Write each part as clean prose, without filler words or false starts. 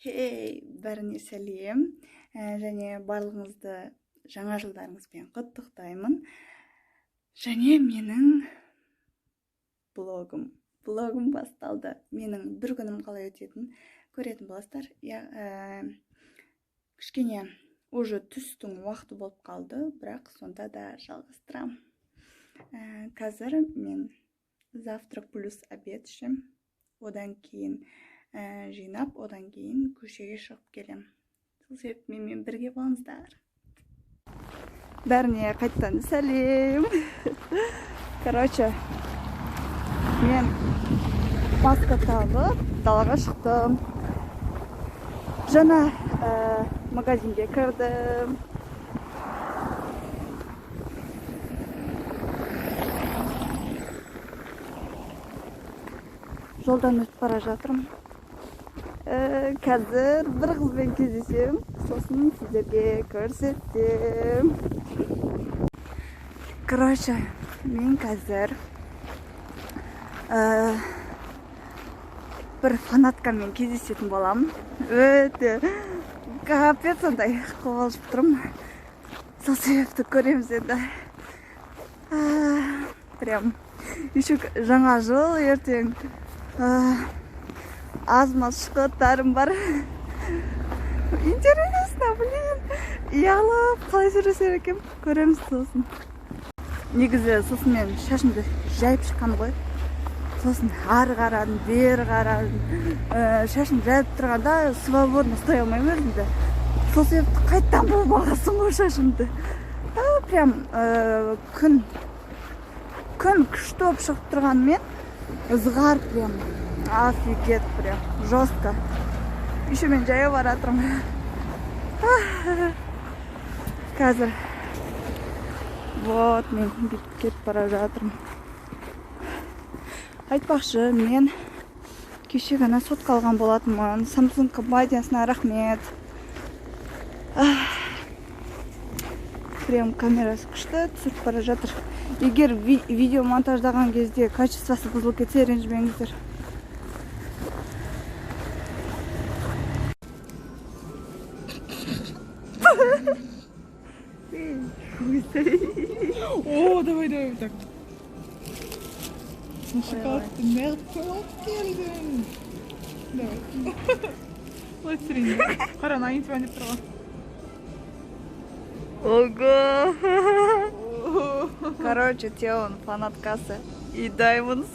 бәріне сәлем, және барлығыңызды жаңа жылдарыңызбен құттықтаймын. Және менің блогым басталды. Менің бір күнім қалай өтетінін көретін боласыздар. Кішкене уже түстің уақыты болып қалды, бірақ сонда да жалғастырамын. Қазір мен завтрак плюс обед ішем. Одан кейін жинап, одан кейін көшеге шығып келем. Сол себепті менімен бірге болыңыздар. Бәріне қайттан сәлем. Короче, мен маска тағып далаға шықтым. Жаңа магазинге кірдім. Жолдан өтіп бара жатырмын. Қазір бір қызбен кездесем, сосын сіздерге көрсетем. Короче, мен қазір бір фанаткамен кездесетін боламын. Өте капец сондай қобалжып тұрмын. Сол себепті көреміз енді. Прям еще жаңа жыл ертең. Аз-маз шығыттарым бар. Интересно, Ұялып, қалай сөйлесер екем, көреміз сосын. Негізі сосын мен шашымды жайып шыққан ғой. Сосын ары қарадым, бері қарадым. Шашым жайып тұрғанда свободно ұстай алмаймын өзімді. Сол себепті қайттан болып алғасын ғой шашымды. Прям күн күшті болып шығып тұрғанмен ызғар прям офигеть, прям жестко. Еще мен жаяу бара жатырмын. Қазір вот мен кетіп бара жатырмын. Айтпақшы, мен кеше ғана сотқа алған болатынмын. Samsung компаниясына рахмет. Прям камерасы күшті түсіріп бара жатыр. Егер видео монтаждаған кезде качествосы бұзылып кетсе, ренжімеңіздер. О, давай так. На шоколадты мертвый келдім. Давай. Лайстерин. Қара, на интиван деп тұрған. Ого! Короче, Теон фанаткасы и Даймонс.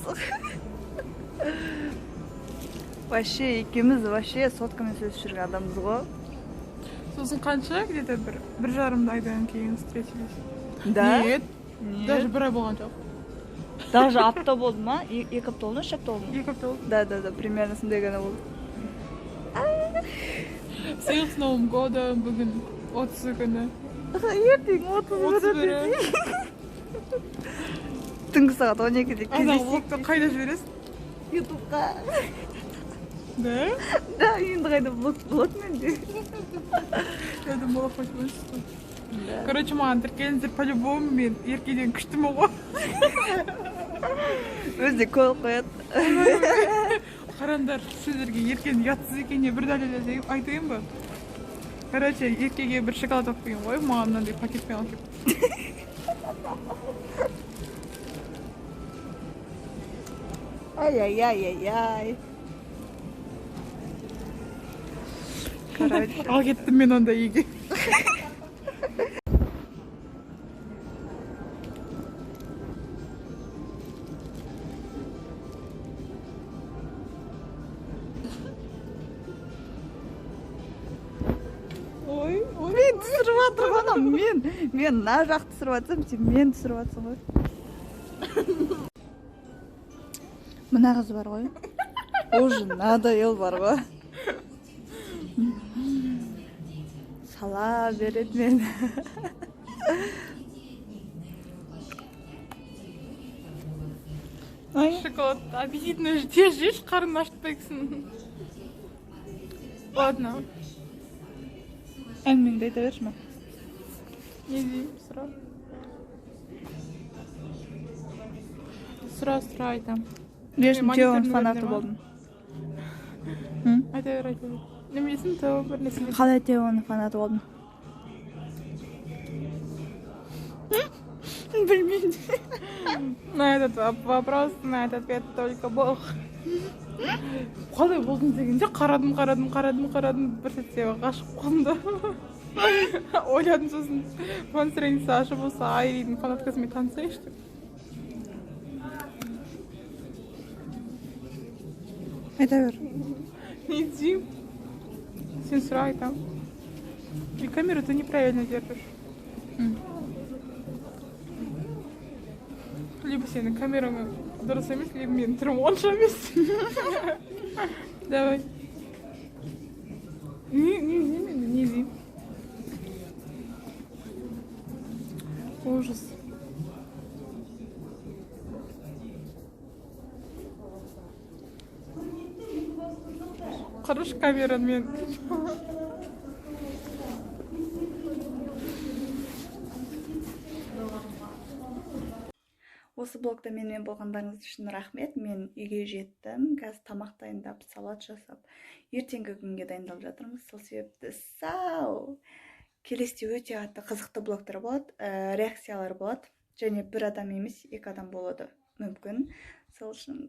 Вообще, екеуміз соткамен сөйлесіп жүрген адамбыз ғой. Сосын қанша? Где-то бір жарым айдан кейін встретились. Да? Нет. Даже бір ай болған жоқ. Даже апта болды ма? Екі апта болды ма? Үш апта болды ма? Екі апта болды. Да, примерно сондай ғана болды. Всех с Новым годом, бүгін 30 күні. Ертең 31. Түнгі сағат 12-де кездесейік. Влогты қайда жібересің? Ютубқа. Да? Да, енді қайда блог менде. Я думала, хоть вышла. Короче, маған тіркеліңіздер по-любому мен еркеден күштімі ғой. Өзде көл қояды. Қарандар, сіздерге еркенің ұятсыз екеніне бір дәлел айтайын ба? Короче, еркеге бір шоколад алып келген ғой, маған мынандай пакетпен алып келіп. Ай. Короче. Ал кеттім мен онда үйге. Мен түсіріп жатыр ғанам, мен на жақ түсіріп жатсам, сен мен түсіріп жатсың ғой. Мына қыз бар ғой. Уже надоел бар ғой. Сала береді мен. Шоколад аппетитный тез жеш, қарын ашытпайсың. Ладно. Әңгімеңді айта берші ма? Не деймін, сұра айтам. Бешін Теон фанаты болдым. Айта бер. Неме дейсің, тауып бір нәрсе. Қалай Теоның фанаты болдың? Білмеймін. На этот вопрос, на этот ответ только Бог. Қалай болдың дегенде қарадым, бір сәтте ғашық болдым да. Ойладым, сосын фан страница ашып болса Айридің фанаткасымен танысайыншы деп. Айта бер. Не деймін. Сен сұра, айтам. И камеру ты неправильно держишь. Либо сенің камераңа дұрыс емес, либо менің түрім онша емес. Давай. Не деймін. Ужас. Қарашы камераны мен. Осы блогта менімен болғандарыңыз үшін рахмет. Мен үйге жеттім. Қазір тамақ дайындап, салат жасап, ертеңгі күнге дайындалып жатырмыз. Сол себепті сау. Келесте өте қатты қызықты блогтар болады, реакциялар болады. Және бір адам емес, екі адам болады мүмкін. Сол үшін